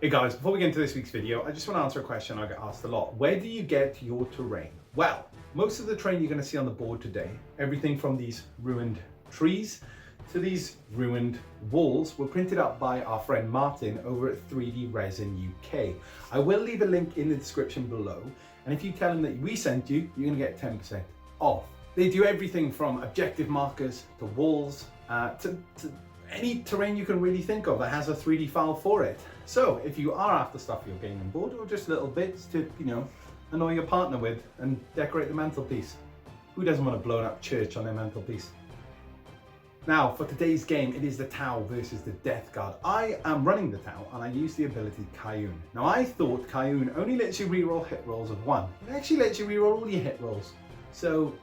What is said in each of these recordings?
Hey guys, before we get into this week's video, I just want to answer a question I get asked a lot. Where do you get your terrain? Well, most of the terrain you're going to see on the board today, everything from these ruined trees to these ruined walls, were printed up by our friend Martin over at 3D Resin UK. I will leave a link in the description below, and if you tell him that we sent you, you're going to get 10% off. They do everything from objective markers to walls to any terrain you can really think of that has a 3D file for it. So if you are after stuff for your gaming board, or just little bits to, annoy your partner with and decorate the mantelpiece. Who doesn't want a blown up church on their mantelpiece? Now, for today's game, it is the Tau versus the Death Guard. I am running the Tau and I use the ability Kayun. Now, I thought Kayun only lets you reroll hit rolls of 1. It actually lets you reroll all your hit rolls. So,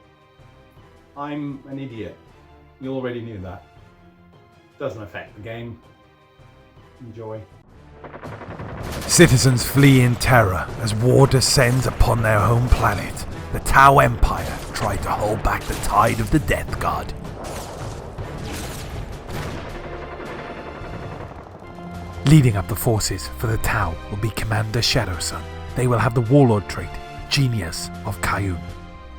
I'm an idiot. You already knew that. Doesn't affect the game. Enjoy. Citizens flee in terror as war descends upon their home planet. The Tau Empire tried to hold back the tide of the Death Guard. Leading up the forces for the Tau will be Commander Shadowsun. They will have the Warlord trait, Genius of Kayun.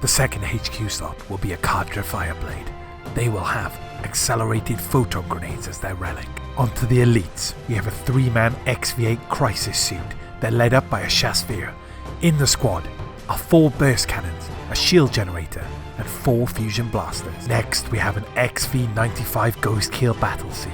The second HQ slot will be a Cadre Fireblade. They will have accelerated photon grenades as their relic. Onto the elites, we have a 3-man XV8 crisis suit. They're led up by a Chasseur. In the squad are 4 burst cannons, a shield generator, and 4 fusion blasters. Next, we have an XV95 Ghost Keel battle suit.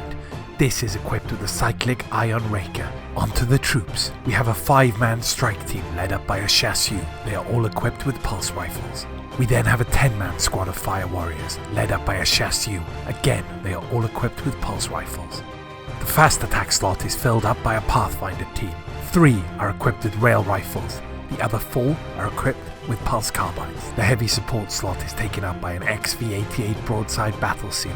This is equipped with a cyclic ion raker. Onto the troops, we have a 5-man strike team led up by a Chasseur. They are all equipped with pulse rifles. We then have a 10-man squad of fire warriors, led up by a Chasseur. Again, they are all equipped with pulse rifles. The fast attack slot is filled up by a Pathfinder team. 3 are equipped with rail rifles. The other 4 are equipped with pulse carbines. The heavy support slot is taken up by an XV88 broadside battle suit.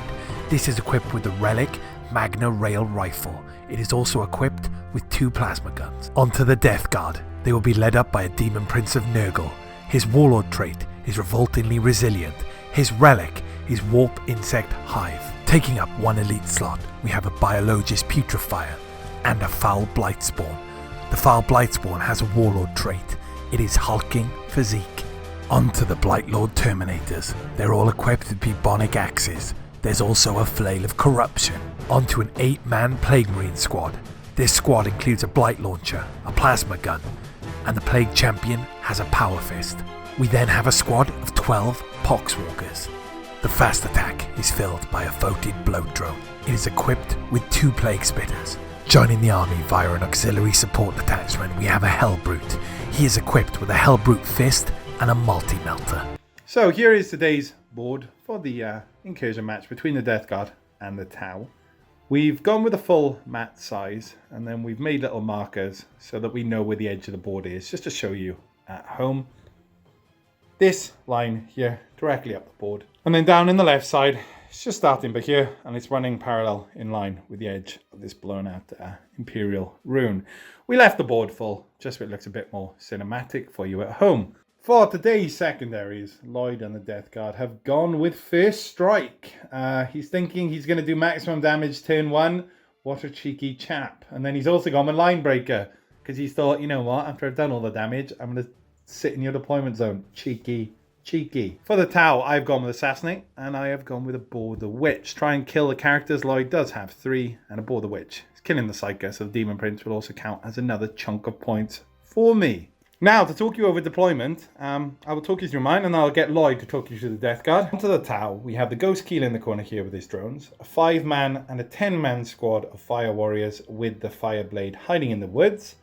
This is equipped with the RELIC MAGNA rail rifle. It is also equipped with 2 plasma guns. Onto the Death Guard. They will be led up by a Demon Prince of Nurgle. His Warlord trait is revoltingly resilient. His relic is Warp Insect Hive. Taking up 1 elite slot, we have a Biologist Putrefier and a Foul Blightspawn. The Foul Blightspawn has a Warlord trait. It is Hulking Physique. Onto the Blightlord Terminators. They're all equipped with Bubonic Axes. There's also a Flail of Corruption. Onto an 8-man Plague Marine squad. This squad includes a Blight Launcher, a Plasma Gun, and the Plague Champion has a Power Fist. We then have a squad of 12 Poxwalkers. The fast attack is filled by a voted bloat drone. It is equipped with 2 Plague Spitters. Joining the army via an auxiliary support detachment, we have a Hellbrute. He is equipped with a Hellbrute Fist and a Multi-Melter. So here is today's board for the Incursion match between the Death Guard and the Tau. We've gone with a full mat size, and then we've made little markers so that we know where the edge of the board is, just to show you at home. This line here, directly up the board. And then down in the left side, it's just starting by here, and it's running parallel in line with the edge of this blown out Imperial rune. We left the board full, just so it looks a bit more cinematic for you at home. For today's secondaries, Lloyd and the Death Guard have gone with First Strike. He's thinking he's going to do maximum damage turn 1. What a cheeky chap. And then he's also gone with Line Breaker, because he's thought, you know what, after I've done all the damage, I'm going to sit in your deployment zone. Cheeky. For the Tau, I've gone with Assassinate, and I have gone with a Bore the Witch. Try and kill the characters. Lloyd does have 3, and a Bore the Witch. He's killing the Psyker, so the Demon Prince will also count as another chunk of points for me. Now, to talk you over deployment, I will talk you through mine, and I'll get Lloyd to talk you through the Death Guard. Onto the Tau, we have the Ghost Keel in the corner here with his drones, a 5-man and a 10-man squad of Fire Warriors with the Fireblade hiding in the woods.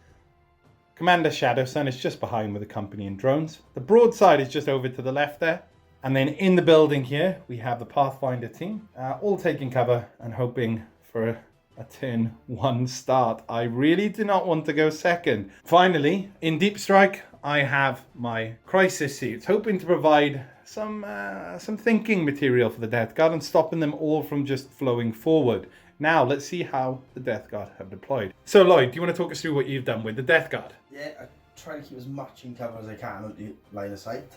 Commander Shadowsun is just behind with accompanying drones. The broadside is just over to the left there. And then in the building here, we have the Pathfinder team, all taking cover and hoping for a turn 1 start. I really do not want to go second. Finally, in Deep Strike, I have my Crisis Suits, hoping to provide some thinking material for the Death Guard and stopping them all from just flowing forward. Now, let's see how the Death Guard have deployed. So, Lloyd, do you want to talk us through what you've done with the Death Guard? Yeah, I try to keep as much in cover as I can on the line of sight,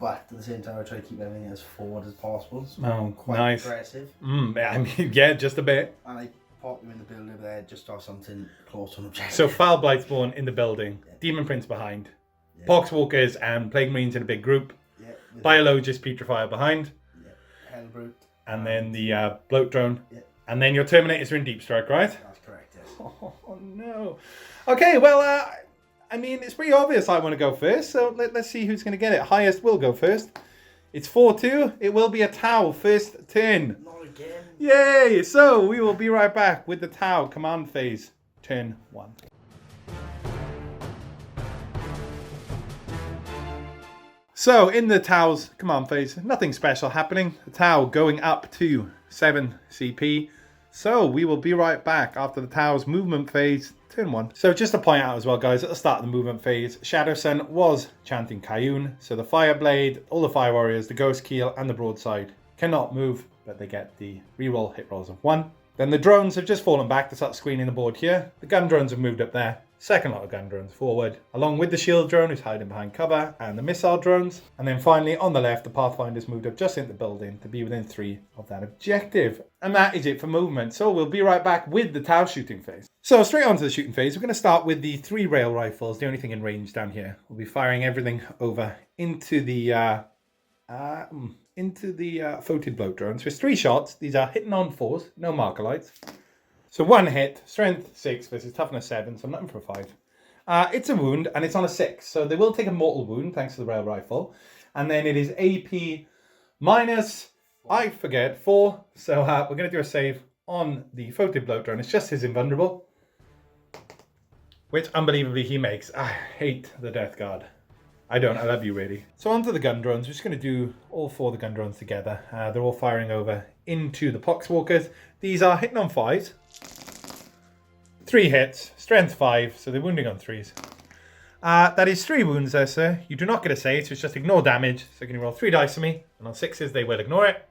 but at the same time I try to keep everything as forward as possible. So Oh, quite nice. aggressive. I mean, yeah, just a bit. And I pop them in the building over there just to have something close on objective. So Foul Blightspawn in the building, Demon Prince behind, Poxwalkers and Plague Marines in a big group, Biologist Petrifier behind, Hellbrute, and then the Bloat Drone, Yeah. and then your Terminators are in Deep Strike, right? That's correct, yes. Oh no. Okay, well, I mean, it's pretty obvious I want to go first, so let's see who's going to get it. Highest will go first. It's 4-2. It will be a Tau first turn. Not again. Yay! So we will be right back with the Tau command phase, turn 1. So in the Tau's command phase, nothing special happening. The Tau going up to 7 CP. So we will be right back after the Tau's movement phase, turn 1. So just to point out as well, guys, at the start of the movement phase, Shadowsun was chanting Kayun. So the Fireblade, all the Fire Warriors, the Ghost Keel and the Broadside cannot move, but they get the reroll hit rolls of 1. Then the drones have just fallen back to start screening the board here. The gun drones have moved up there. Second lot of gun drones forward, along with the shield drone who's hiding behind cover, and the missile drones. And then finally, on the left, the Pathfinder's moved up just into the building to be within 3 of that objective. And that is it for movement. So we'll be right back with the Tau shooting phase. So straight on to the shooting phase, we're going to start with the 3 rail rifles, the only thing in range down here. We'll be firing everything over into the Photon Bloat drones. So it's 3 shots. These are hitting on 4s, no marker lights. So 1 hit, strength 6 versus toughness 7, so nothing for a 5. It's a wound and it's on a 6, so they will take a mortal wound thanks to the rail rifle. And then it is AP minus, I forget, 4. So we're going to do a save on the Photon Bloat drone. It's just his invulnerable, which unbelievably he makes. I hate the Death Guard. I don't, I love you really. So onto the gun drones. We're just going to do all 4 of the gun drones together. They're all firing over into the Poxwalkers. These are hitting on 5s. 3 hits, strength 5, so they're wounding on 3s. That is 3 wounds there, sir. You do not get a save, so it's just ignore damage. So can you roll 3 dice for me? And on 6s, they will ignore it.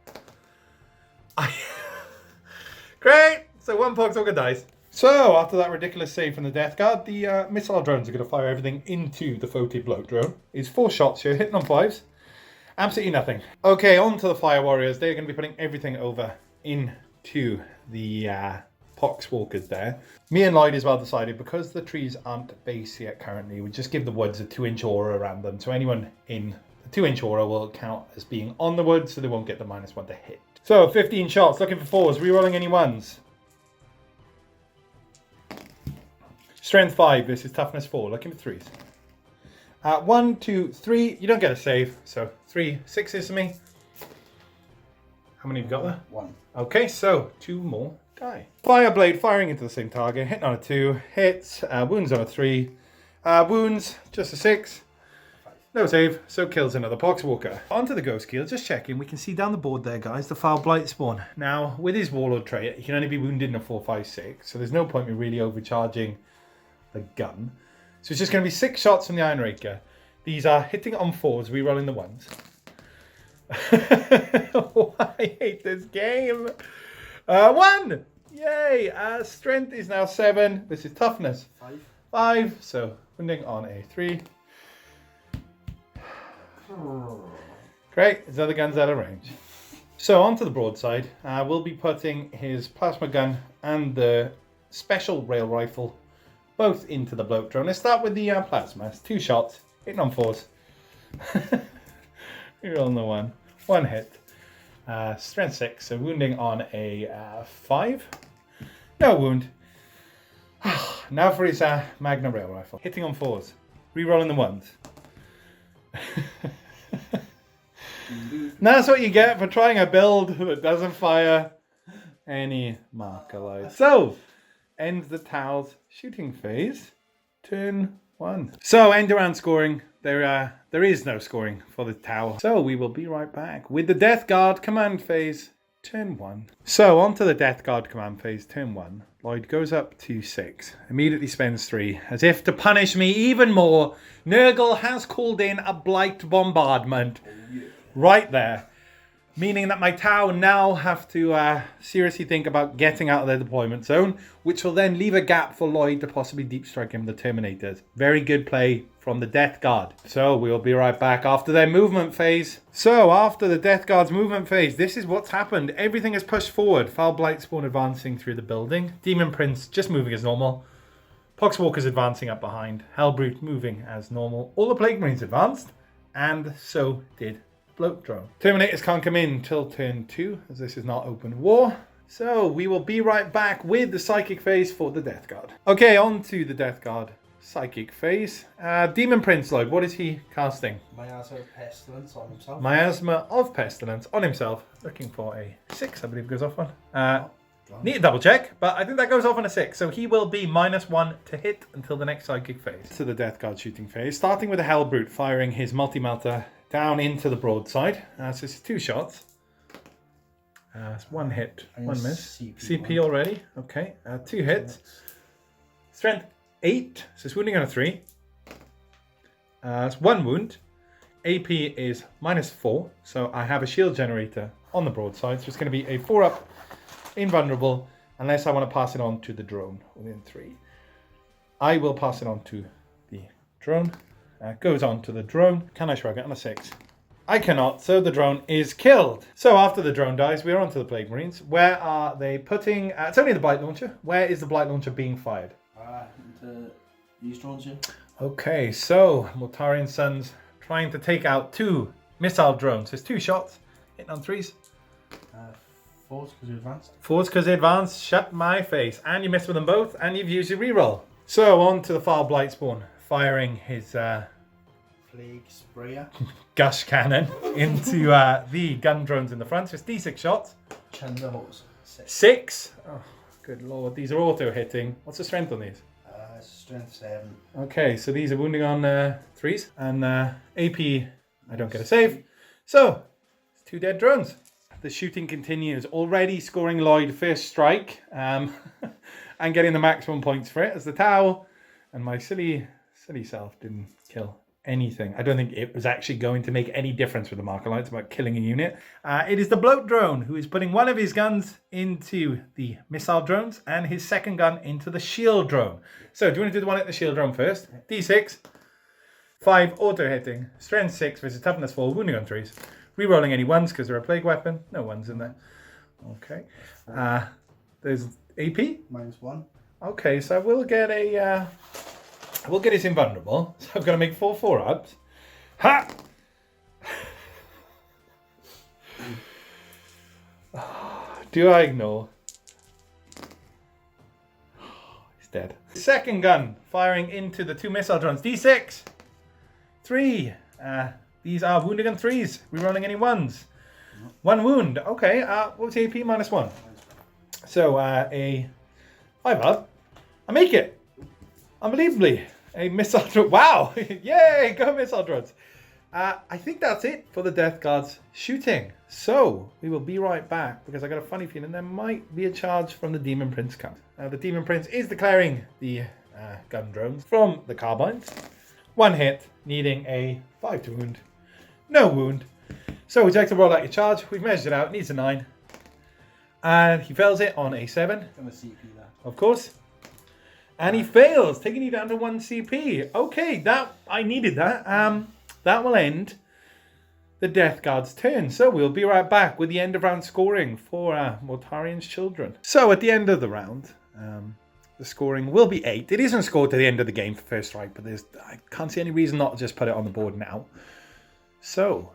Great! So 1 Poxwalker dice. So after that ridiculous save from the Death Guard, the missile drones are going to fire everything into the Photon Bloat drone. It's 4 shots here, hitting on 5s. Absolutely nothing. Okay, on to the Fire Warriors. They're going to be putting everything over into the Poxwalkers there. Me and Lloyd as well decided, because the trees aren't base yet currently, we just give the woods a 2-inch aura around them. So anyone in the 2-inch aura will count as being on the woods, so they won't get the -1 to hit. So 15 shots, looking for 4s, rerolling any 1s. Strength 5 versus toughness 4, looking for 3s. 1, 2, 3, you don't get a save, so 3 6s to me. How many have you got there? 1. Okay, so 2 more die. Fireblade firing into the same target, hitting on a 2, hits, wounds on a 3, wounds, just a 6. No save, so kills another Poxwalker. Onto the Ghost Keel, just checking. We can see down the board there, guys, the Foul Blightspawn. Now, with his Warlord trait, he can only be wounded in a 4, 5, 6, so there's no point in really overcharging the gun. So it's just going to be 6 shots from the Iron Raker. These are hitting on 4s, rerolling the 1s. Oh, I hate this game. 1! Yay! Strength is now 7. This is toughness 5. So wounding on a 3. Great, his other gun's out of range. So onto the broadside. We'll be putting his plasma gun and the special rail rifle both into the bloat drone. Let's start with the plasma. It's 2 shots, hitting on 4s. You're on the 1. 1 hit. Strength 6, so wounding on a 5. No wound. Now for his MAGNA rail rifle. Hitting on 4s. Rerolling the 1s. That's what you get for trying a build that doesn't fire any marker lights. So, ends the Tau's shooting phase. Turn 1. So, end around scoring. There is no scoring for the Tau. So, we will be right back with the Death Guard command phase. Turn 1. So, onto the Death Guard command phase. Turn 1. Lloyd goes up to 6. Immediately spends 3. As if to punish me even more, Nurgle has called in a Blight Bombardment. Right there. meaning that my Tau now have to seriously think about getting out of their deployment zone, which will then leave a gap for Lloyd to possibly deep strike him with the Terminators. Very good play from the Death Guard. So we will be right back after their movement phase. So after the Death Guard's movement phase, this is what's happened. Everything is pushed forward. Foul Blightspawn advancing through the building. Demon Prince just moving as normal. Poxwalker's advancing up behind. Hellbrute moving as normal. All the Plague Marines advanced, and so did Bloat Drone. Terminators can't come in till turn 2, as this is not open war. So we will be right back with the Psychic phase for the Death Guard. Okay, on to the Death Guard Psychic phase. Demon Prince, Lloyd, what is he casting? Miasma of Pestilence on himself. Miasma of Pestilence on himself. Looking for a 6, I believe goes off on. Need to double check, but I think that goes off on a 6. So he will be -1 to hit until the next Psychic phase. To the Death Guard shooting phase, starting with a Hellbrute firing his multi-melter down into the broadside. So it's 2 shots. It's 1 hit, 1 miss. CP already. Okay, 2 hits. Strength 8, so it's wounding on a 3. It's 1 wound. AP is -4, so I have a shield generator on the broadside. So it's going to be a 4-up, invulnerable, unless I want to pass it on to the drone within 3. I will pass it on to the drone. Goes on to the drone. Can I shrug it on a 6? I cannot, so the drone is killed. So after the drone dies, we're on to the Plague Marines. Where are they putting... it's only the Blight Launcher. Where is the Blight Launcher being fired? Into these drones here. Okay, so Mortarion Sons trying to take out 2 missile drones. There's 2 shots, hitting on 3s. 4s because you advanced. 4s because they advanced. Shut my face. And you missed with them both, and you've used your reroll. So on to the Foul Blightspawn, firing his Plague Sprayer. gush cannon into the gun drones in the front. So it's D6 shots. Chunder Hose. 6. Oh, good lord. These are auto hitting. What's the strength on these? Strength 7. Okay, so these are wounding on 3s. And AP, I don't get a save. So, it's 2 dead drones. The shooting continues. Already scoring Lloyd first strike. And getting the maximum points for it as the Tau. And my silly self didn't kill anything. I don't think it was actually going to make any difference with the marker lights about killing a unit. It is the Bloat Drone who is putting one of his guns into the missile drones and his second gun into the shield drone. So do you want to do the one at the shield drone first? D6, 5 auto hitting, strength 6 versus toughness 4, wounding on 3s. Rerolling any 1s because they're a plague weapon. No 1s in there. Okay. There's AP? -1. Okay, so we'll get a... we'll get his invulnerable. So I've got to make 4 4-ups. Ha! Do I ignore? He's dead. Second gun firing into the 2 missile drones. D6. 3. These are wounding on 3s. Rerolling any 1s. 1 wound. Okay. What was the AP? -1. So a 5-up. I make it. Unbelievably. A missile drone. Wow. Yay. Go missile drones. I think that's it for the Death Guard's shooting. So we will be right back because I got a funny feeling there might be a charge from the Demon Prince camp. The Demon Prince is declaring the gun drones from the carbines. 1 hit, needing a 5 to wound. No wound. So would you like to roll out your charge? We've measured it out. It needs a 9. And he fails it on a 7. Gonna CP that. Of course. And he fails, taking you down to 1 CP. Okay, that I needed that. That will end the Death Guard's turn. So we'll be right back with the end of round scoring for Mortarion's children. So at the end of the round, the scoring will be 8. It isn't scored to the end of the game for first strike, but I can't see any reason not to just put it on the board now. So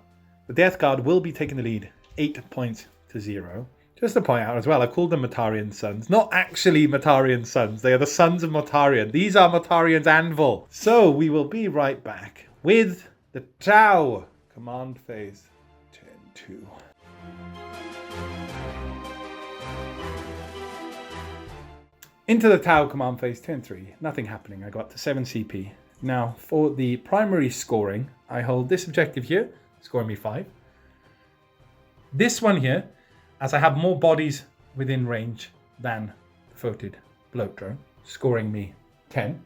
the Death Guard will be taking the lead 8 points to 0. Just to point out as well, I called them Mortarion Sons. Not actually Mortarion Sons. They are the sons of Mortarion. These are Mortarion's anvil. So we will be right back with the Tau command phase turn 2. Into the Tau command phase turn 3. Nothing happening. I got to 7 CP. Now for the primary scoring, I hold this objective here, scoring me 5. This one here, as I have more bodies within range than the Photon Bloat Drone, scoring me 10.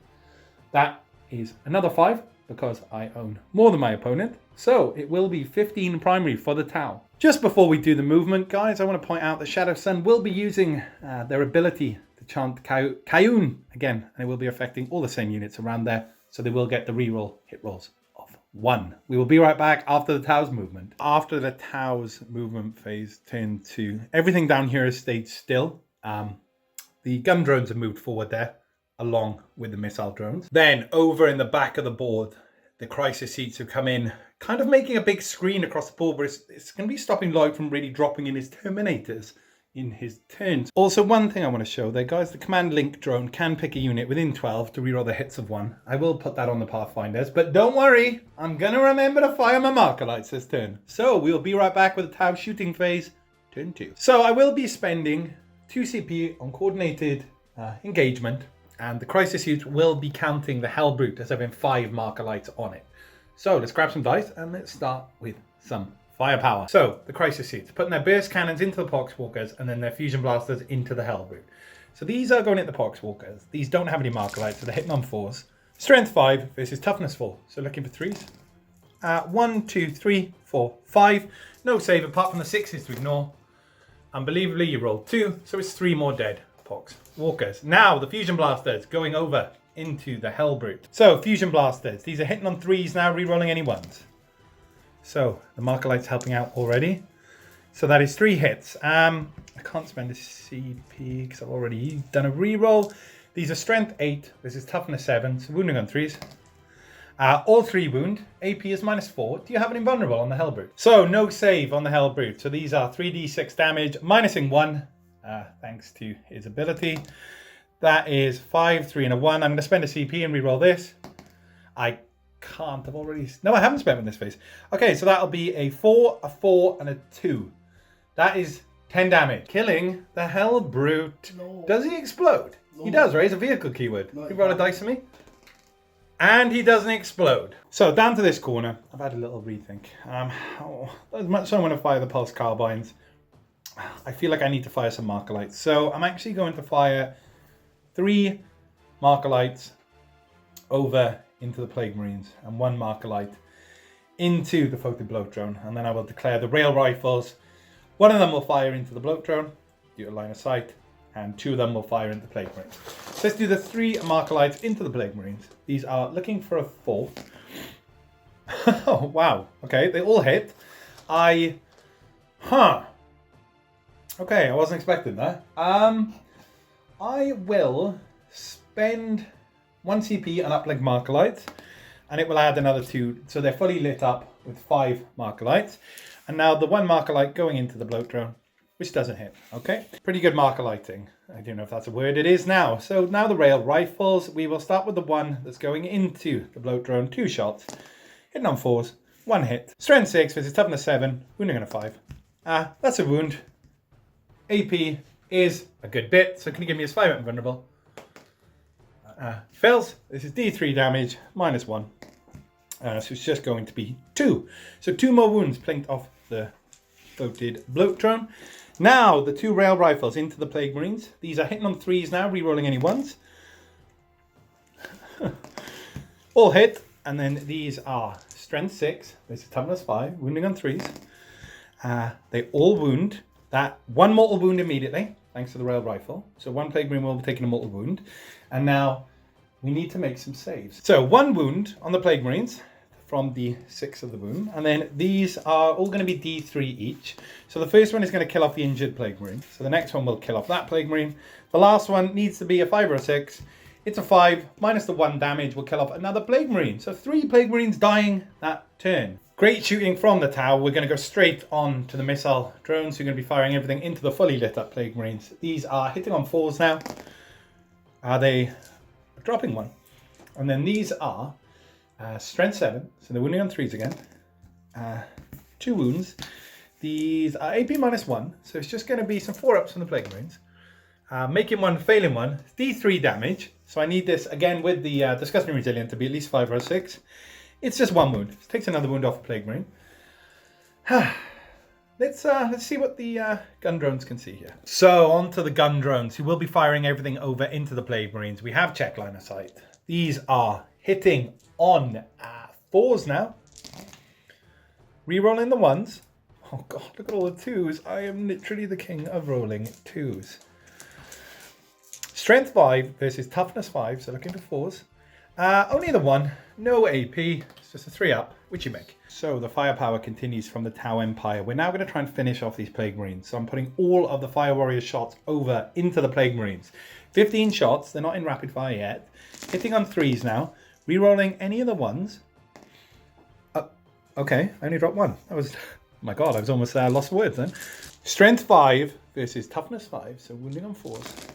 That is another 5 because I own more than my opponent. So it will be 15 primary for the Tau. Just before we do the movement, guys, I want to point out that Shadowsun will be using their ability to chant Kayun again, and it will be affecting all the same units around there, so they will get the reroll hit rolls of 1. We will be right back after the Tau's movement. After the Tau's movement phase turn 2, everything down here has stayed still. The gun drones have moved forward there, along with the missile drones. Then over in the back of the board, the crisis seats have come in, kind of making a big screen across the board, but it's going to be stopping Lloyd from really dropping in his Terminators in his turns. Also, one thing I want to show there, guys, the Command Link drone can pick a unit within 12 to reroll the hits of 1. I will put that on the Pathfinders, but don't worry, I'm going to remember to fire my marker lights this turn. So we'll be right back with the Tau shooting phase, turn 2. So I will be spending 2 CP on coordinated engagement, and the crisis suit will be counting the Hellbrute as having 5 marker lights on it. So let's grab some dice and let's start with some firepower. So the crisis suits, putting their burst cannons into the Poxwalkers and then their fusion blasters into the Hellbrute. So these are going at the Poxwalkers. These don't have any marker lights, so they're hitting on 4s. Strength 5 versus toughness 4. So looking for 3s. 1, 2, 3, 4, 5. No save apart from the 6s to ignore. Unbelievably, you rolled 2, so it's 3 more dead Poxwalkers. Now the fusion blasters going over into the Hellbrute. So fusion blasters, these are hitting on 3s now, re-rolling any 1s. So the marker light's helping out already. So that is 3 hits. I can't spend a CP because I've already done a re-roll. These are strength 8, this is toughness 7, so wounding on 3s. All 3 wound, AP is -4. Do you have an invulnerable on the Hellbrute? So no save on the Hellbrute. So these are 3d6 damage, minusing 1, thanks to his ability. That is 5, 3, and a 1. I'm going to spend a CP and reroll this. I can't. I've already... No, I haven't spent in this phase. Okay, so that'll be a 4, a 4, and a 2. That is 10 damage. Killing the Hellbrute. No. Does he explode? No. He does, right? It's a vehicle keyword. No, you roll a dice for me. And he doesn't explode. So down to this corner. I've had a little rethink. As much as I want to fire the pulse carbines, I feel like I need to fire some marker lights. So I'm actually going to fire 3 marker lights over into the Plague Marines and 1 marker light into the Photon Bloat Drone, and then I will declare the rail rifles. 1 of them will fire into the Bloat Drone due to line of sight, and 2 of them will fire into the Plague Marines. So let's do the 3 marker lights into the Plague Marines. These are looking for a 4th. Oh wow, okay, they all hit. Okay, I wasn't expecting that. I will spend 1 CP on uplink marker lights, and it will add another 2, so they're fully lit up with 5 marker lights. And now the 1 marker light going into the Bloat Drone, which doesn't hit. Okay, pretty good marker lighting. I don't know if that's a word. It is now. So now the rail rifles. We will start with the 1 that's going into the Bloat Drone. 2 shots, hitting on 4s, 1 hit. Strength 6 versus toughness 7, wounding on a 5. That's a wound. AP is a good bit, so can you give me his 5 invulnerable? Fails. This is D3 damage, -1. So it's just going to be 2. So 2 more wounds plinked off the voted Bloat Drone. Now the 2 rail rifles into the Plague Marines. These are hitting on 3s now, re-rolling any 1s. All hit. And then these are strength 6. This is toughness 5, wounding on 3s. They all wound. That 1 mortal wound immediately, thanks to the rail rifle. So 1 Plague Marine will be taking a mortal wound. And now we need to make some saves. So 1 wound on the Plague Marines from the 6 of the wound. And then these are all going to be D3 each. So the first one is going to kill off the injured Plague Marine. So the next one will kill off that Plague Marine. The last one needs to be a 5 or a 6. It's a 5, minus the 1 damage will kill off another Plague Marine. So 3 Plague Marines dying that turn. Great shooting from the tower. We're going to go straight on to the missile drones. We're going to be firing everything into the fully lit up Plague Marines. These are hitting on 4s now. They dropping 1. And then these are strength 7. So they're wounding on 3s again. 2 wounds. These are AP -1. So it's just going to be some 4-ups from the Plague Marines. Making 1, failing 1. D3 damage. So I need this again with the Disgusting Resilient to be at least 5 or 6. It's just 1 wound. It takes another wound off a Plague Marine. Let's see what the gun drones can see here. So on to the gun drones, who will be firing everything over into the Plague Marines. We have check line of sight. These are hitting on 4s now. Rerolling the 1s. Oh god, look at all the 2s. I am literally the king of rolling 2s. Strength 5 versus toughness 5, so looking for 4s. Only the 1, no AP, it's just a 3-up, which you make. So the firepower continues from the Tau Empire. We're now going to try and finish off these Plague Marines. So I'm putting all of the Fire Warrior shots over into the Plague Marines. 15 shots, they're not in rapid fire yet. Hitting on 3s now. Rerolling any of the 1s. Okay, I only dropped 1. That was, oh my god, I was almost lost for words then. Strength 5 versus toughness 5, so wounding on 4s.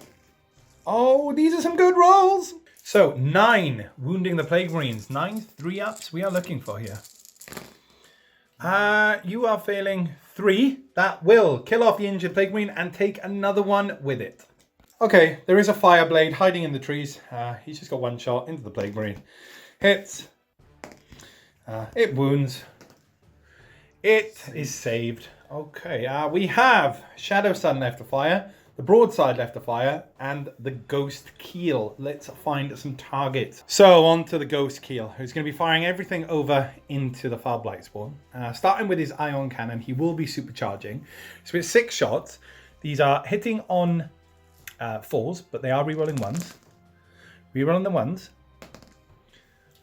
Oh, these are some good rolls. So 9, wounding the Plague Marines. 9 3-ups we are looking for here. You are failing 3. That will kill off the injured Plague Marine and take another one with it. Okay, there is a Fire Blade hiding in the trees. He's just got 1 shot into the Plague Marine. Hits. It wounds. It is saved. Okay, we have Shadowsun left to fire. The broadside left to fire, and the ghost keel. Let's find some targets. So on to the ghost keel, who's going to be firing everything over into the Far Blight Spawn. Starting with his ion cannon, he will be supercharging. So it's 6 shots. These are hitting on 4s, but they are rerolling 1s. Rerolling the 1s.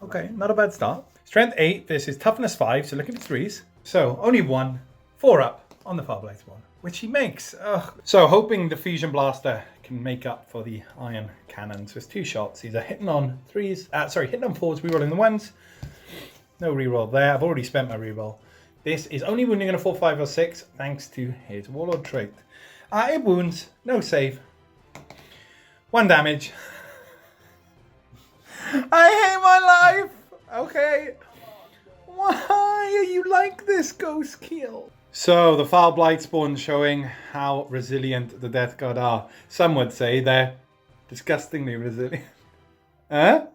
Okay, not a bad start. Strength 8 versus toughness 5, so looking for 3s. So only 1, 4-up on the Far Blight Spawn, which he makes. Ugh. So hoping the Fusion Blaster can make up for the Iron Cannon. So it's 2 shots. These are hitting on 3s. Hitting on 4s, rerolling the 1s. No reroll there. I've already spent my reroll. This is only wounding on a 4, 5, or 6, thanks to his Warlord trait. It wounds. No save. 1 damage. I hate my life. Okay. Why are you like this, Ghost Keel? So the Foul Blight Spawn showing how resilient the Death Guard are. Some would say they're disgustingly resilient. Huh?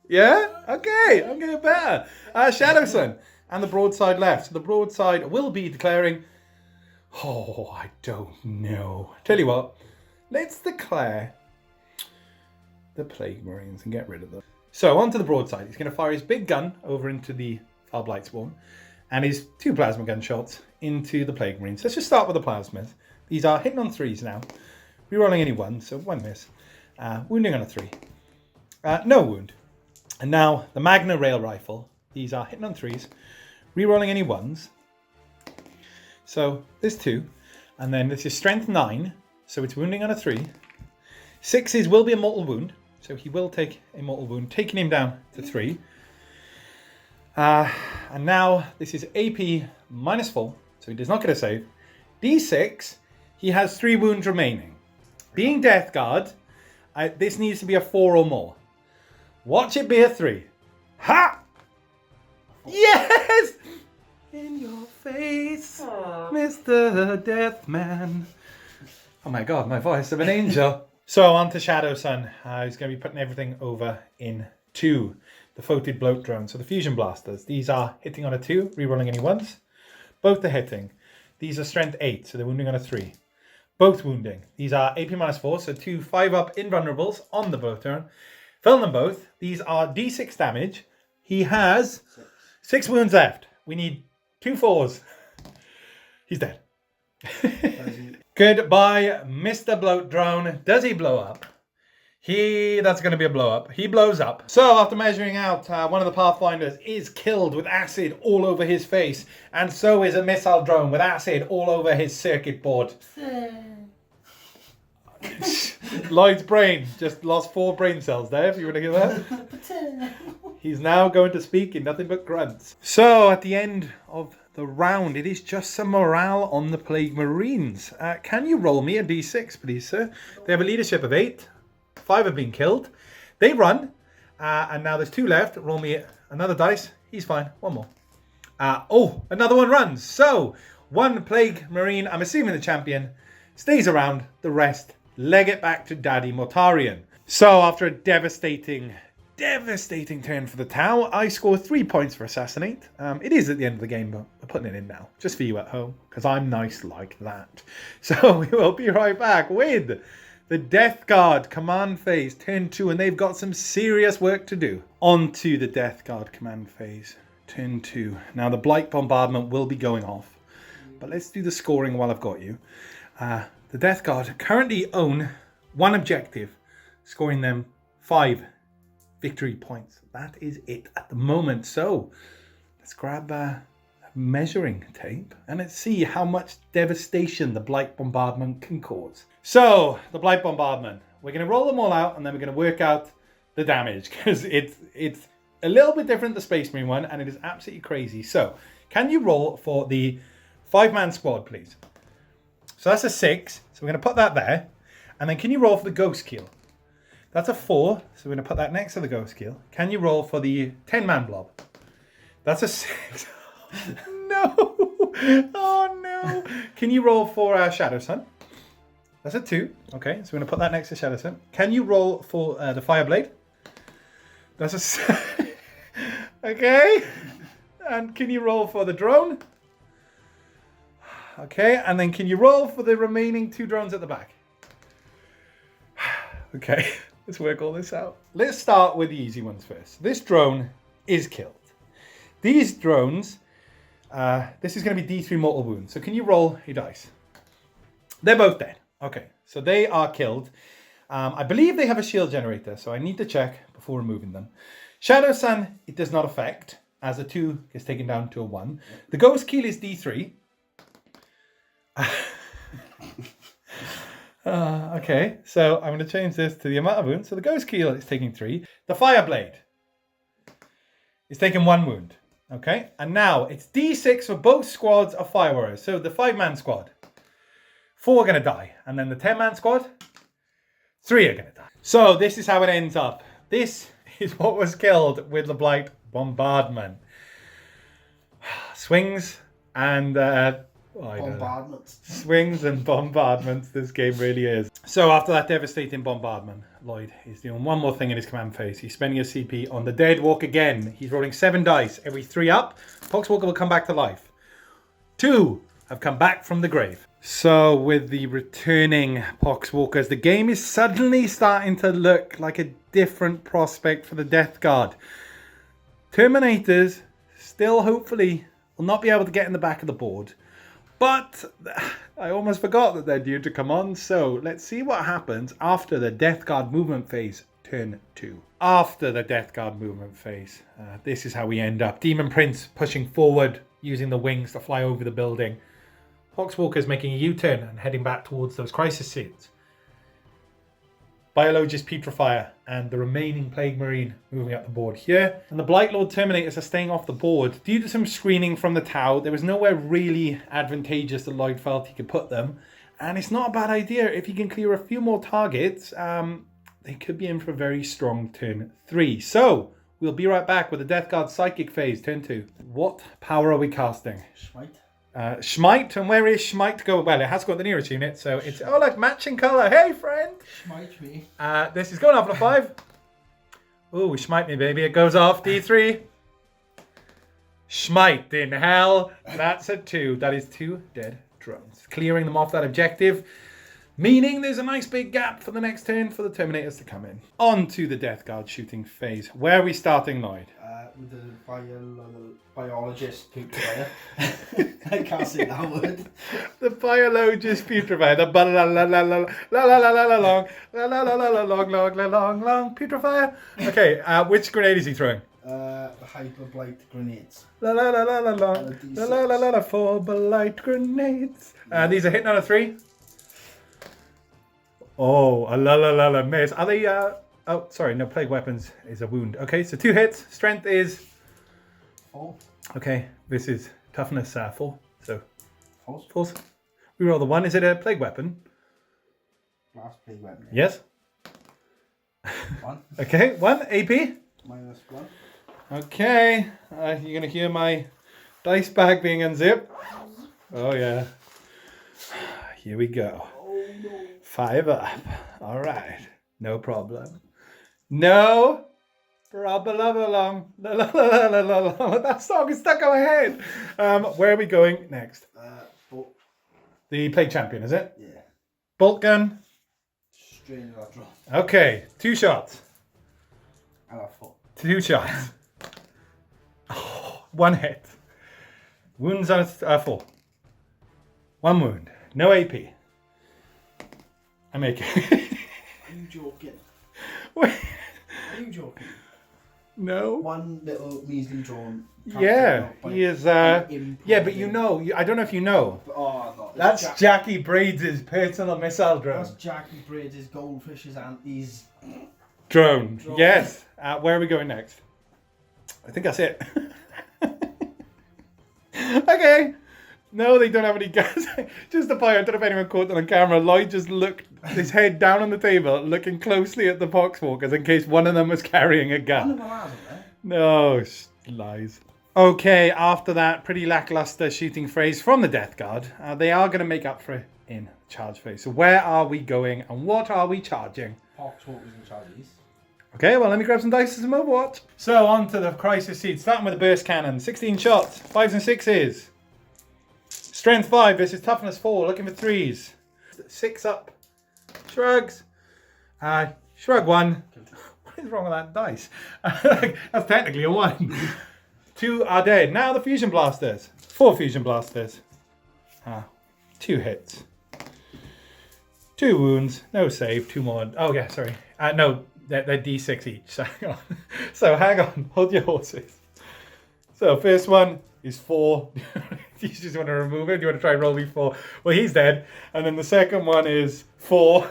Yeah? Okay, I'm getting better. Shadowsun and the broadside left. So the broadside will be declaring, oh, I don't know. Tell you what, let's declare the Plague Marines and get rid of them. So onto the broadside. He's going to fire his big gun over into the Foul Blight Spawn and his 2 plasma gun shots into the Plague Marines. Let's just start with the plasmas. These are hitting on 3s now. Rerolling any 1, so 1 miss. Wounding on a 3. No wound. And now the Magna Rail Rifle. These are hitting on 3s. Rerolling any 1s. So there's 2. And then this is strength 9. So it's wounding on a 3. 6s will be a mortal wound. So he will take a mortal wound, taking him down to 3. And now this is AP -4, so he does not get a save. D6, he has 3 wounds remaining. Being Death Guard, this needs to be a 4 or more. Watch it be a 3. Ha! Yes! In your face, Mr. Deathman. Oh my god, my voice of an angel. So on to Shadowsun. He's going to be putting everything over into the Photon Bloat Drone. So the Fusion Blasters. These are hitting on a 2, rerolling any 1s. Both are hitting. These are strength 8, so they're wounding on a 3. Both wounding. These are AP -4, so 2 5-up invulnerables on the bloat drone. Fill them both. These are D6 damage. He has 6 wounds left. We need 2 4s. He's dead. Goodbye, Mr. Bloat Drone. Does he blow up? That's going to be a blow up. He blows up. So after measuring out, one of the Pathfinders is killed with acid all over his face. And so is a missile drone with acid all over his circuit board. Lloyd's brain just lost 4 brain cells there, if you want to hear that. He's now going to speak in nothing but grunts. So at the end of the round, it is just some morale on the Plague Marines. Can you roll me a d6, please, sir? They have a leadership of 8. 5 have been killed. They run, and now there's 2 left. Roll me another dice. He's fine. 1 more. Another one runs. So 1 Plague Marine, I'm assuming the champion, stays around. The rest leg it back to Daddy Mortarion. So after a devastating turn for the Tau, I score 3 points for Assassinate. It is at the end of the game, but we're putting it in now, just for you at home, because I'm nice like that. So we will be right back with The Death Guard command phase, turn 2, and they've got some serious work to do. On to the Death Guard command phase, turn 2. Now the Blight Bombardment will be going off, but let's do the scoring while I've got you. The Death Guard currently own one objective, scoring them 5 victory points. That is it at the moment. So let's grab a measuring tape and let's see how much devastation the Blight Bombardment can cause. So the Blight Bombardment, we're going to roll them all out and then we're going to work out the damage because it's a little bit different the Space Marine one and it is absolutely crazy. So can you roll for the 5-man squad, please? So that's a 6. So we're going to put that there. And then can you roll for the Ghost Keel? That's a 4. So we're going to put that next to the Ghost Keel. Can you roll for the 10-man blob? That's a 6. No. Oh, no. Can you roll for Shadowsun? That's a 2. Okay, so we're going to put that next to Shadowsun. Can you roll for the Fireblade? That's a 6. Okay. And can you roll for the drone? Okay, and then can you roll for the remaining 2 drones at the back? Okay, let's work all this out. Let's start with the easy ones first. This drone is killed. These drones, this is going to be D3 mortal wounds. So can you roll a dice? They're both dead. Okay, so they are killed. I believe they have a shield generator, so I need to check before removing them. Shadowsun, it does not affect, as a 2 gets taken down to a 1. The Ghost Keel is D3. Okay, so I'm going to change this to the amount of wounds. So the Ghost Keel is taking 3. The Fireblade is taking 1 wound. Okay, and now it's D6 for both squads of Fire Warriors. So the 5-man squad, 4 are going to die. And then the 10-man squad, 3 are going to die. So this is how it ends up. This is what was killed with the Blight Bombardment. Swings and... Bombardments. Swings and bombardments, this game really is. So after that devastating bombardment, Lloyd is doing one more thing in his command phase. He's spending his CP on the Dead Walk again. He's rolling 7 dice. Every 3 up, Poxwalker will come back to life. 2 have come back from the grave. So with the returning Poxwalkers, the game is suddenly starting to look like a different prospect for the Death Guard. Terminators still hopefully will not be able to get in the back of the board. But I almost forgot that they're due to come on. So let's see what happens after the Death Guard movement phase, turn 2. After the Death Guard movement phase, this is how we end up. Demon Prince pushing forward, using the wings to fly over the building. Poxwalker's making a U-turn and heading back towards those crisis scenes. Biologist Petrifier and the remaining Plague Marine moving up the board here. And the Blightlord Terminators are staying off the board. Due to some screening from the Tau, there was nowhere really advantageous that Lloyd felt he could put them. And it's not a bad idea. If he can clear a few more targets, they could be in for a very strong turn 3. So, we'll be right back with the Death Guard Psychic phase, turn 2. What power are we casting? Smite. Smite, and where is Smite go? Well, it has got the nearest unit, so it's like matching colour. Hey, friend! Smite me. This is going off on a 5. Ooh, Smite me, baby. It goes off D3. Smite in hell. That's a 2. That is 2 dead drones. Clearing them off that objective, meaning there's a nice big gap for the next turn for the Terminators to come in. On to the Death Guard shooting phase. Where are we starting, Lloyd? With the biologist Petrifier. I can't say that word. The biologist Petrifier. The long Petrifier. Okay, which grenade is he throwing? The hyper blight grenades. 4 blight grenades. These are hitting on a 3. Oh, miss. Are they? Oh, sorry, no, plague weapons is a wound. Okay, so 2 hits. Strength is 4. Okay, this is toughness 4. So 4. 4. We roll the 1. Is it a plague weapon? Last plague weapon. Yes. 1. Okay, 1 AP. -1. Okay, you're gonna hear my dice bag being unzipped. Oh yeah. Here we go. 5 up. All right, no problem. No problem. That song is stuck in my head. Where are we going next? Bolt. The Plague Champion, is it? Yeah. Bolt gun. drain of that drop. Okay, 2 shots. I'll have 4. 2 shots. Oh, 1 hit. Wounds on 4. 1 wound. No AP. I make it. Are you joking? Wait. Are you joking? No. 1 little measly drone. Yeah, he is. Yeah, but you know, I don't know if you know. Oh, no. That's Jackie Braids' personal missile drone. That's Jackie Braids' goldfish's auntie's Drone. Yes. Where are we going next? I think that's it. Okay. No, they don't have any guns. Just the point, I don't know if anyone caught that on camera. Lloyd just looked his head down on the table, looking closely at the poxwalkers in case one of them was carrying a gun. One of them hasn't, eh? No, lies. Okay, after that pretty lackluster shooting phrase from the Death Guard, they are going to make up for it in charge phase. So where are we going and what are we charging? Poxwalkers in charges. Okay, well, let me grab some dice and some Overwatch. So, on to the crisis seed, starting with the burst cannon. 16 shots, 5s and 6s. Strength 5 versus toughness 4, looking for 3s. 6 up. Shrugs. Shrug 1. What is wrong with that dice? That's technically a 1. 2 are dead. Now the fusion blasters. 4 fusion blasters. 2 hits. 2 wounds. No save. 2 more. Oh, yeah, sorry. No. They're D6 each. So hang on. Hold your horses. So first one is 4. You just want to remove him? Do you want to try and roll D4? Well, he's dead. And then the second one is 4.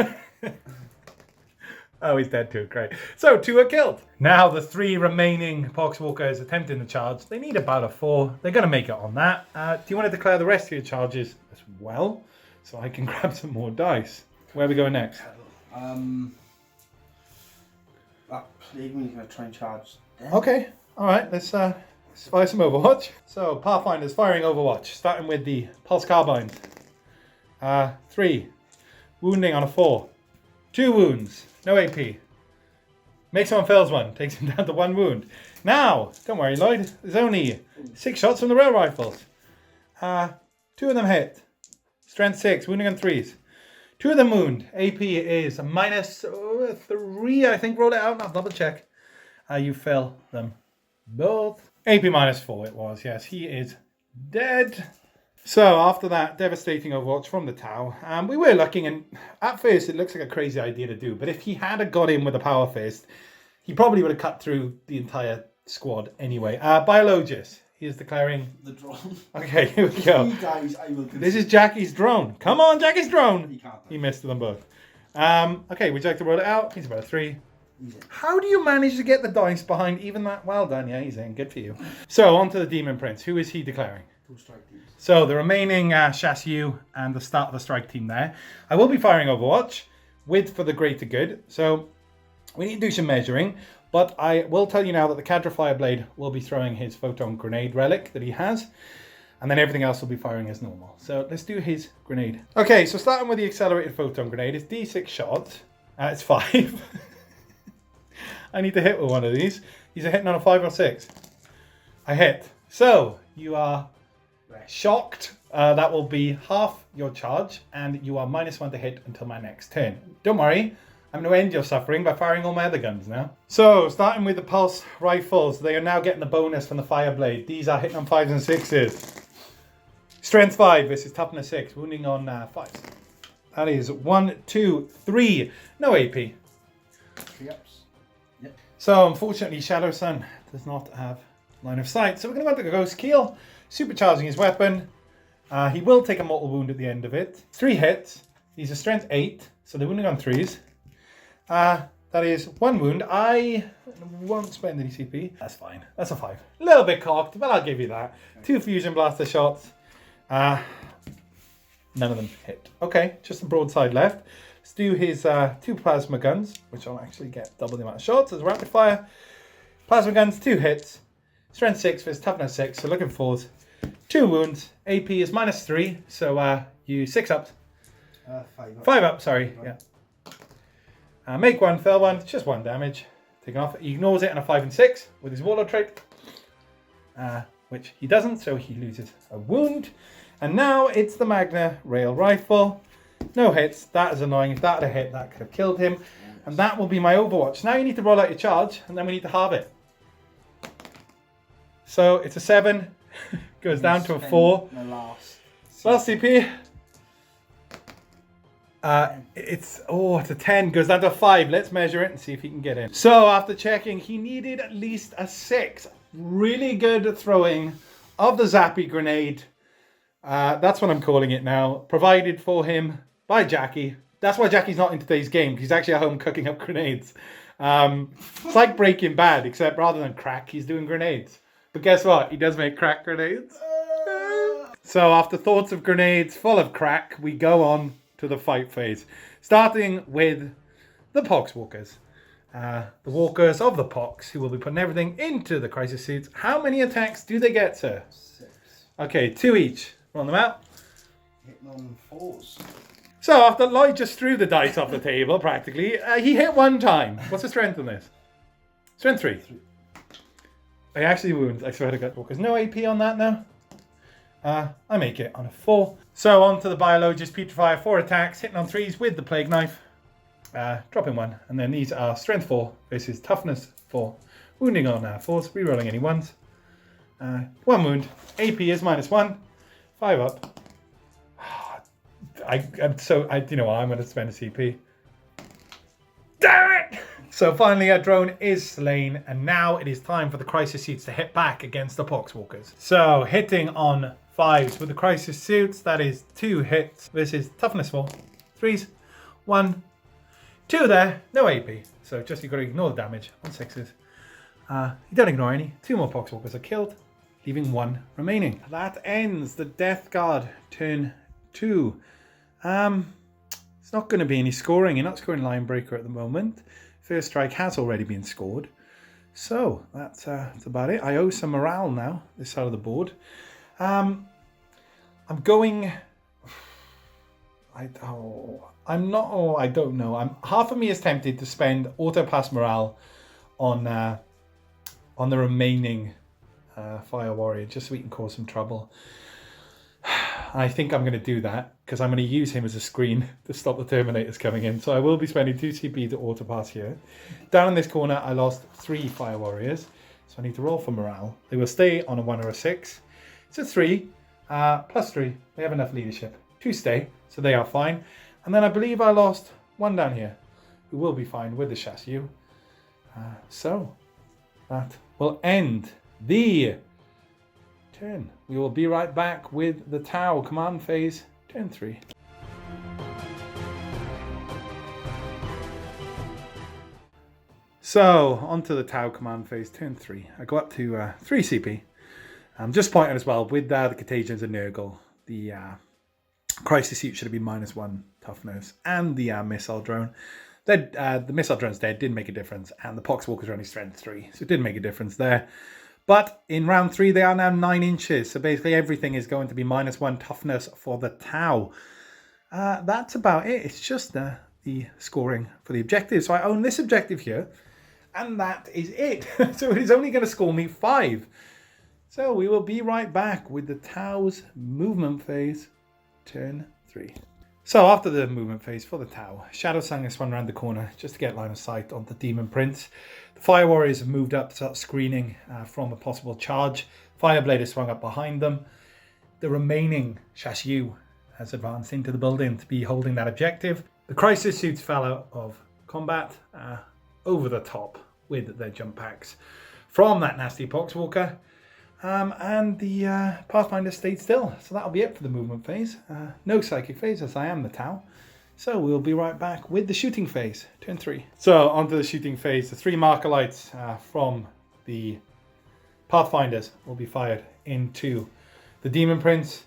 Oh, he's dead too. Great. So 2 are killed. Now the 3 remaining poxwalkers attempting the charge. They need about a 4. They're going to make it on that. Do you want to declare the rest of your charges as well? So I can grab some more dice. Where are we going next? That plague means going to try and charge them. Okay, all right, let's fire some Overwatch. So, Pathfinder's firing Overwatch, starting with the Pulse Carbine. 3. Wounding on a 4. 2 wounds, no AP. Makes someone fails 1, takes him down to 1 wound. Now, don't worry, Lloyd, there's only 6 shots from the rail rifles. 2 of them hit. Strength 6, wounding on 3s. 2 of them wound. AP is -3, I think. Roll it out. I'll double check. You fail them both. AP -4 it was. Yes, he is dead. So after that devastating Overwatch from the Tau, we were looking, and at first it looks like a crazy idea to do, but if he had got in with a power fist, he probably would have cut through the entire squad anyway. Biologus. He is declaring the drone. Okay, here we go. He dies, I will This is Jackie's drone. Come on, Jackie's drone. He can't. He missed them both. Okay, would you like to roll it out? He's about a 3. How do you manage to get the dice behind even that? Well done, yeah, he's in. Good for you. So, on to the Demon Prince. Who is he declaring? 2 strike teams. So, the remaining Shasyu and the start of the strike team there. I will be firing Overwatch with for the greater good. So, we need to do some measuring. But I will tell you now that the Cadra Fireblade will be throwing his Photon Grenade relic that he has. And then everything else will be firing as normal. So let's do his grenade. Okay, so starting with the Accelerated Photon Grenade. It's D6 shots. It's 5. I need to hit with one of these. He's a hitting on a 5 or 6. I hit. So you are shocked. That will be half your charge. And you are -1 to hit until my next turn. Don't worry. I'm going to end your suffering by firing all my other guns now. So, starting with the pulse rifles, they are now getting the bonus from the Fireblade. These are hitting on 5s and 6s. Strength 5 versus toughness 6, wounding on 5s. That is 1, 2, 3. No AP. 3 ups. Yep. So, unfortunately, Shadowsun does not have line of sight. So, we're going to go to Ghost Keel, supercharging his weapon. He will take a mortal wound at the end of it. 3 hits. He's a strength 8, so they're wounding on 3s. That is 1 wound. I won't spend any CP. That's fine. That's a 5. A little bit cocked, but I'll give you that. 2 fusion blaster shots. None of them hit. Okay, just the broadside left. Let's do his 2 plasma guns, which I'll actually get double the amount of shots as rapid fire. Plasma guns, 2 hits. Strength 6 versus toughness 6, so looking for 2 wounds. AP is -3, so you 6 up. 5 up. 5 up, sorry. Yeah. Make 1, fail 1, just 1 damage. Taken off. He ignores it on a 5 and 6 with his Warlord trait. Which he doesn't, so he loses a wound. And now it's the Magna Rail Rifle. No hits. That is annoying. If that had a hit, that could have killed him. And that will be my Overwatch. Now you need to roll out your charge, and then we need to halve it. So it's a 7. Goes down to a 4. Last CP. It's a 10. Goes down to a 5. Let's measure it and see if he can get in. So after checking, he needed at least a 6. Really good at throwing of the Zappy grenade. That's what I'm calling it now. Provided for him by Jackie. That's why Jackie's not in today's game, because he's actually at home cooking up grenades. It's like Breaking Bad, except rather than crack, he's doing grenades. But guess what? He does make crack grenades. So after thoughts of grenades full of crack, we go on to the fight phase. Starting with the Poxwalkers. The walkers of the Pox, who will be putting everything into the crisis suits. How many attacks do they get, sir? 6. Okay, 2 each. Roll them out. Hitting on 4s. So after Lloyd just threw the dice off the table, practically, he hit 1 time. What's the strength on this? Strength 3. I actually wound. I swear to God, Walkers. No AP on that now. I make it on a 4. So on to the Biologist Putrifier. 4 attacks, hitting on 3s with the Plague Knife. Dropping 1. And then these are Strength 4 versus Toughness 4. Wounding on 4s, rerolling any 1s. 1 wound. AP is -1. 5 up. You know what, I'm going to spend a CP. Damn it! So finally our drone is slain, and now it is time for the crisis suits to hit back against the Poxwalkers. So hitting on 5s with the crisis suits, that is 2 hits versus toughness 4. 3s, 1, 2 there, no AP. So just you've got to ignore the damage on 6s. You don't ignore any. 2 more Poxwalkers are killed, leaving 1 remaining. That ends the Death Guard turn 2. It's not going to be any scoring. You're not scoring Line Breaker at the moment. First strike has already been scored. So that's about it. I owe some morale now, this side of the board. I'm going... I don't know. Half of me is tempted to spend auto pass morale on the remaining Fire Warrior, just so we can cause some trouble. I think I'm going to do that because I'm going to use him as a screen to stop the Terminators coming in. So I will be spending 2 CP to auto pass here. Down in this corner, I lost 3 Fire Warriors. So I need to roll for morale. They will stay on a 1 or a 6. It's a 3. Plus 3. They have enough leadership to stay. So they are fine. And then I believe I lost 1 down here, who will be fine with the chassis. So that will end the turn. We will be right back with the Tau command phase, turn 3. So, onto the Tau command phase, turn 3. I go up to 3 CP. Just pointing as well, with the Contagions and Nurgle, the crisis suit should have been -1 toughness, and the missile drone. The missile drone's dead, didn't make a difference, and the Poxwalkers are only strength 3, so it didn't make a difference there. But in round 3, they are now 9 inches. So basically everything is going to be -1 toughness for the Tau. That's about it. It's just the scoring for the objective. So I own this objective here. And that is it. So it is only going to score me 5. So we will be right back with the Tau's movement phase, turn 3. So after the movement phase for the Tau, Shadowsun has spun around the corner just to get line of sight on the Demon Prince. The Fire Warriors have moved up to start screening from a possible charge. Fireblade has swung up behind them. The remaining Shashu has advanced into the building to be holding that objective. The crisis suits fell out of combat over the top with their jump packs from that nasty Poxwalker. And the Pathfinder stayed still. So that'll be it for the movement phase. No psychic phase, as I am the Tau. So we'll be right back with the shooting phase, turn 3. So onto the shooting phase. The 3 marker lights from the Pathfinders will be fired into the Demon Prince.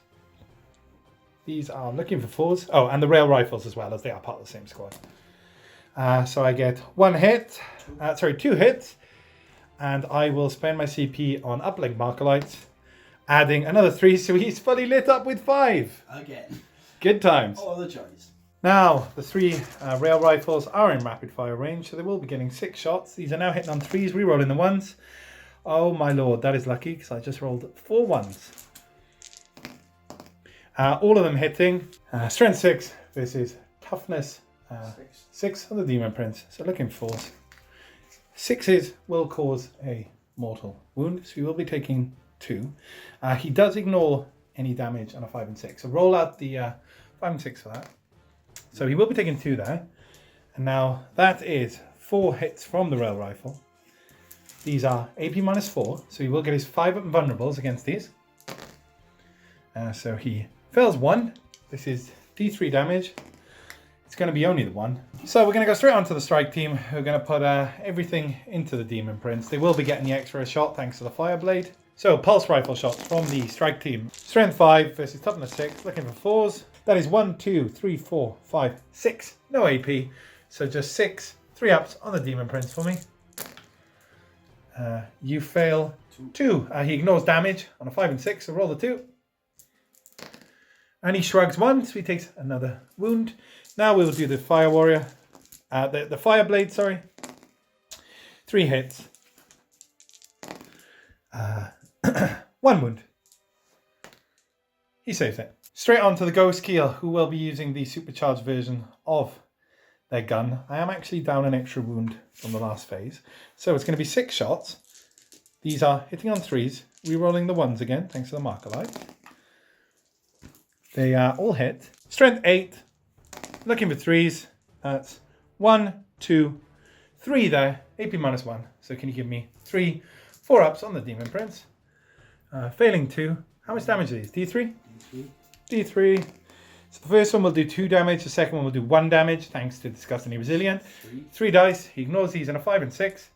These are looking for 4s. Oh, and the rail rifles as well, as they are part of the same squad. So I get 2 hits. And I will spend my CP on uplink marker lights, adding another 3, so he's fully lit up with 5. Again. Good times. Oh, the choice. Now, the 3 rail rifles are in rapid fire range, so they will be getting 6 shots. These are now hitting on 3s, re-rolling the 1s. Oh my lord, that is lucky, because I just rolled 4 1s. All of them hitting. Strength 6 versus toughness 6 on the Demon Prince. So looking force. 6s will cause a mortal wound, so he will be taking 2. He does ignore any damage on a 5 and 6. So roll out the 5 and 6 for that. So he will be taking 2 there. And now that is 4 hits from the rail rifle. These are AP -4, so he will get his 5 up and vulnerables against these. So he fails 1. This is D3 damage. It's going to be only the 1. So we're going to go straight on to the strike team. We're going to put everything into the Demon Prince. They will be getting the extra shot thanks to the Fireblade. So pulse rifle shots from the strike team. Strength 5 versus toughness 6. Looking for 4s. That is 1, 2, 3, 4, 5, 6. No AP. So just 6. 3 ups on the Demon Prince for me. You fail 2. He ignores damage on a 5 and 6. So roll the 2. And he shrugs 1. So he takes another wound. Now we will do the Fire Warrior. The Fireblade, sorry. 3 hits. 1 wound. He saves it. Straight on to the Ghost Keel, who will be using the supercharged version of their gun. I am actually down an extra wound from the last phase. So it's going to be 6 shots. These are hitting on 3s. Rerolling the 1s again, thanks to the marker light. They are all hit. Strength 8. Looking for 3s. That's 1, 2, 3 there. AP -1. So can you give me 3, 4 ups on the Demon Prince? Failing 2. How much damage are these? D3? D3. So the first one will do 2 damage. The second one will do 1 damage, thanks to Disgustingly Resilient. 3 dice. He ignores these on a 5 and 6.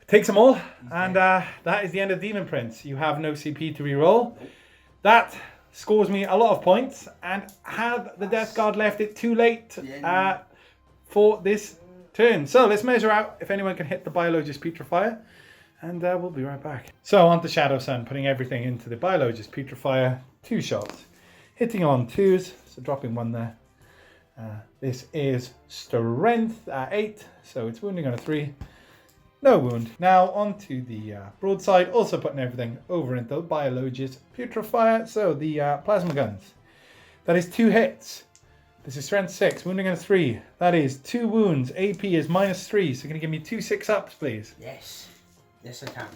Takes them all. And that is the end of Demon Prince. You have no CP to reroll. That scores me a lot of points. And had the Death Guard left it too late for this turn. So let's measure out if anyone can hit the Biologist Putrefier. And we'll be right back. So on to Shadowsun, putting everything into the Biologist Putrefier. 2 shots. Hitting on 2s, so dropping 1 there. This is Strength 8, so it's wounding on a 3. No wound. Now on to the broadside, also putting everything over into the Biologist Putrefier. So the plasma guns. That is 2 hits. This is Strength 6, wounding on a 3. That is 2 wounds. AP is -3, so can you give me 2 6-ups, please? Yes. Yes, I can.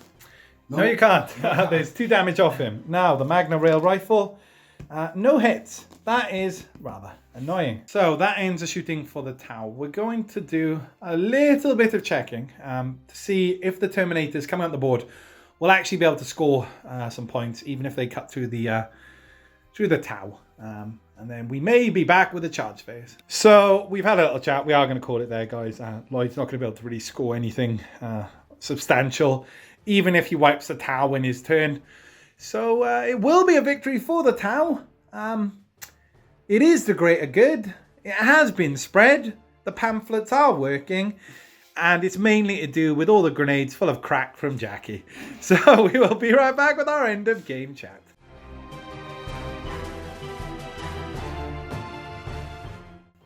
No, you can't. There's 2 damage off him. Now, the Magna Rail Rifle. No hits. That is rather annoying. So that ends the shooting for the Tau. We're going to do a little bit of checking to see if the Terminators coming on the board will actually be able to score some points, even if they cut through the Tau. And then we may be back with a charge phase. So we've had a little chat. We are going to call it there, guys. Lloyd's not going to be able to really score anything substantial, even if he wipes the Tau in his turn. So it will be a victory for the Tau. It is the greater good. It has been spread. The pamphlets are working. And it's mainly to do with all the grenades full of crack from Jackie. So we will be right back with our end of game chat.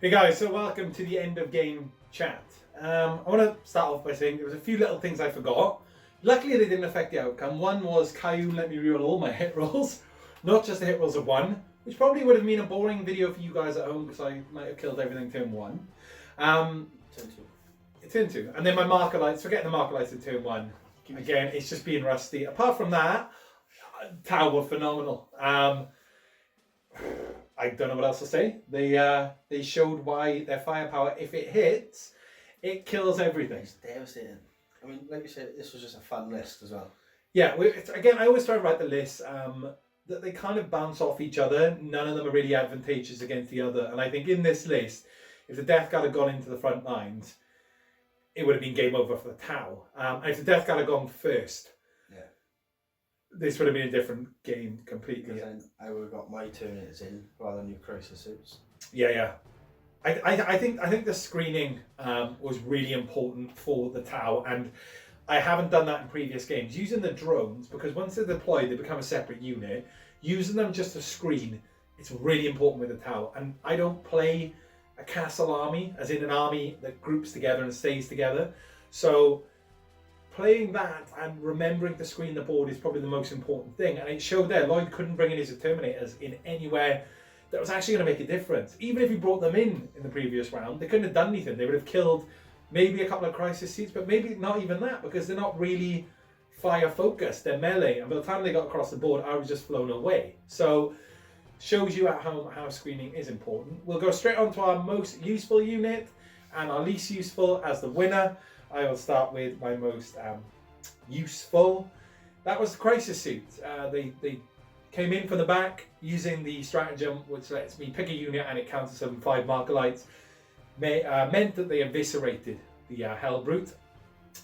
Hey guys, so welcome to the end of game chat. I want to start off by saying there was a few little things I forgot. Luckily they didn't affect the outcome. One was Caillou let me reroll all my hit rolls, not just the hit rolls of 1, which probably would have been a boring video for you guys at home because I might have killed everything turn 1. Turn 2. Turn 2. And then my marker lights, forget the marker lights in turn 1. Again, it's just being rusty. Apart from that, Tau were phenomenal. I don't know what else to say. They showed why their firepower, if it hits, it kills everything. It's devastating. I mean, like you said, this was just a fun list as well. Yeah, again, I always try to write the list that they kind of bounce off each other. None of them are really advantageous against the other. And I think in this list, if the Death Guard had gone into the front lines, it would have been game over for the Tau. And if the Death Guard had gone first, this would have been a different game completely. Because then I would have got my Terminators in rather than your Crisis suits. Yeah. I think the screening was really important for the Tau, and I haven't done that in previous games. Using the drones, because once they're deployed, they become a separate unit. Using them just to screen, it's really important with the Tau. And I don't play a castle army, as in an army that groups together and stays together. So playing that and remembering to screen the board is probably the most important thing. And it showed there, Lloyd couldn't bring in his Terminators in anywhere that was actually going to make a difference. Even if you brought them in the previous round, they couldn't have done anything. They would have killed maybe a couple of crisis seats, but maybe not even that, because they're not really fire focused. They're melee, and by the time they got across the board, I was just flown away. So shows you how screening is important. We'll go straight on to our most useful unit and our least useful as the winner. I will start with my most useful. That was the crisis suit. They came in from the back using the stratagem, which lets me pick a unit and it counts as 5 marker lights. Meant that they eviscerated the Hell Brute.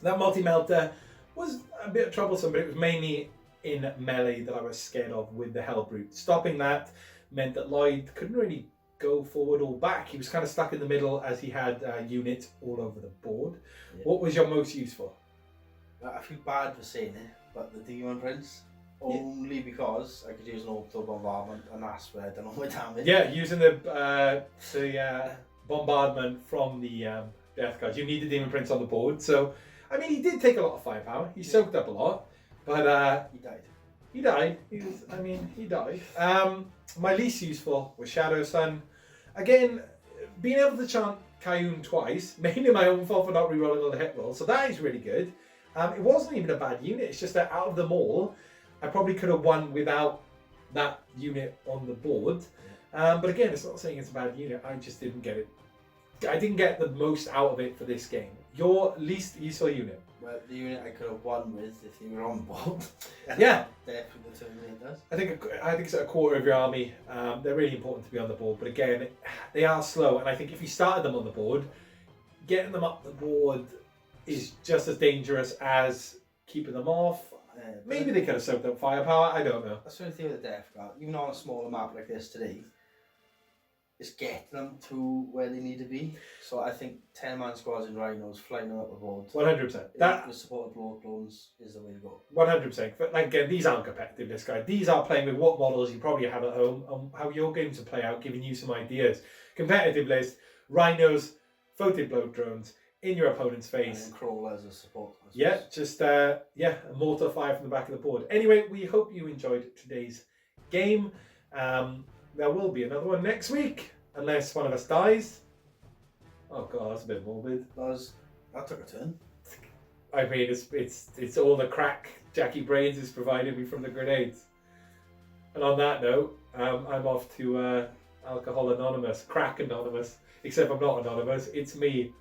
That multi-melter was a bit troublesome, but it was mainly in melee that I was scared of with the Hell Brute. Stopping that meant that Lloyd couldn't really go forward or back. He was kind of stuck in the middle as he had units all over the board. Yeah. What was your most useful? I feel bad for saying it, but the Demon Prince. Only because I could use an auto bombardment and that's where I done all my damage. Yeah, using the bombardment from the Death Guards. You need the Demon Prince on the board. So, I mean, he did take a lot of firepower. He soaked up a lot, but he died. He died. He died. My least useful was Shadowsun. Again, being able to chant Kayun twice, mainly my own fault for not rerolling all the hit rolls. So that is really good. It wasn't even a bad unit. It's just that out of them all, I probably could have won without that unit on the board. But again, it's not saying it's a bad unit. I just didn't get it. I didn't get the most out of it for this game. Your least useful unit? Well, the unit I could have won with if you were on board. Yeah. Definitely the Terminator. I think it's a quarter of your army. They're really important to be on the board. But again, they are slow. And I think if you started them on the board, getting them up the board is just as dangerous as keeping them off. Maybe they could have soaked up firepower, I don't know. That's the only thing with the Death Guard. Even on a smaller map like this today, it's getting them to where they need to be. So I think 10-man squads and Rhinos flying them up the board. 100%. That the support of blood clones is the way to go. 100%. But like, again, these aren't competitive, this guy. These are playing with what models you probably have at home and how your games will play out, giving you some ideas. Competitive list, Rhinos, photon blow drones, in your opponent's face. And crawlers as support. Yeah, just a mortar fire from the back of the board. Anyway, we hope you enjoyed today's game. There will be another one next week, unless one of us dies. Oh god, that's a bit morbid. That took a turn. I mean, it's all the crack Jackie Brains has provided me from the grenades. And on that note, I'm off to Alcohol Anonymous, Crack Anonymous. Except I'm not anonymous. It's me.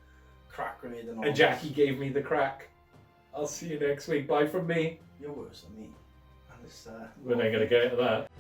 Crack grenade and Jackie gave me the crack. I'll see you next week. Bye from me. You're worse than me. And we're not going to get into that.